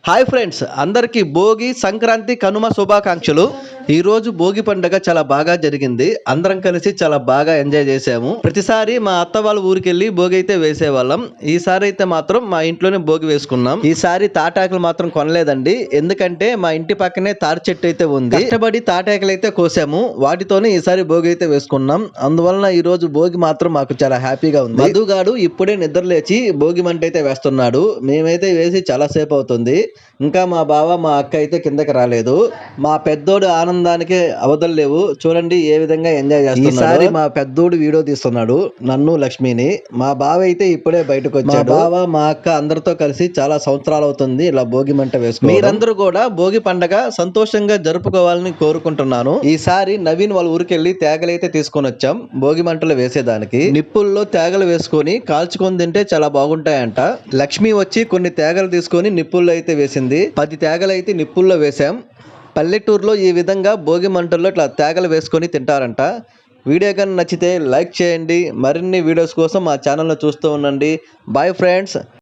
Hi friends, అందరికీ భోగి సంక్రాంతి కనుమ శుభాకాంక్షలు. ఈ రోజు భోగి పండుగ చాలా బాగా జరిగింది. అందరం కలిసి చాలా బాగా ఎంజాయ్ చేసాము. ప్రతిసారి మా అత్త వాళ్ళ ఊరికి వెళ్ళి భోగి అయితే వేసేవాళ్ళం. ఈసారి అయితే మాత్రం మా ఇంట్లోనే భోగి వేసుకున్నాం. ఈసారి తాటాకులు మాత్రం కొనలేదండి, ఎందుకంటే మా ఇంటి పక్కనే తాటి చెట్టు అయితే ఉంది. కష్టపడి తాటాకులు అయితే కోసాము, వాటితోనే ఈసారి భోగి అయితే వేసుకున్నాం. అందువలన ఈ రోజు భోగి మాత్రం మాకు చాలా హ్యాపీగా ఉంది. మధుగాడు ఇప్పుడే నిద్ర లేచి భోగి మంట అయితే వేస్తున్నాడు. మేమైతే వేసి చాలా సేపు అవుతుంది. ఇంకా మా బావ మా అక్క అయితే కిందకి రాలేదు. మా పెద్దోడు ఆనందానికి అవధులు లేవు. చూడండి ఏ విధంగా ఎంజాయ్ చేస్తున్నాడు. ఈసారి మా పెద్దోడు వీడియో తీస్తున్నాడు, నన్ను లక్ష్మిని. మా బావ అయితే ఇప్పుడే బయటకు వచ్చాడు. మా బావ మా అక్క అందరితో కలిసి చాలా సంవత్సరాలు అవుతుంది ఇలా భోగి మంట వేసుకుని. మీరందరూ కూడా భోగి పండగ సంతోషంగా జరుపుకోవాలని కోరుకుంటున్నాను. ఈసారి నవీన్ వాళ్ళ ఊరికెళ్ళి తేగలైతే తీసుకొని వచ్చాం భోగి మంటలు వేసేదానికి. నిప్పుల్లో తేగలు వేసుకొని కాల్చుకొని తింటే చాలా బాగుంటాయంట. లక్ష్మి వచ్చి కొన్ని తేగలు తీసుకొని నిప్పుల్లో అయితే వేసింది. 10 తేగలు అయితే నిప్పుల్లో వేసాం. పల్లెటూరులో ఈ విధంగా భోగి మంటల్లో ఇట్లా తేగలు వేసుకొని తింటారంట. వీడియో కానీ నచ్చితే లైక్ చేయండి. మరిన్ని వీడియోస్ కోసం మా ఛానల్ని చూస్తూ ఉండండి. Bye friends.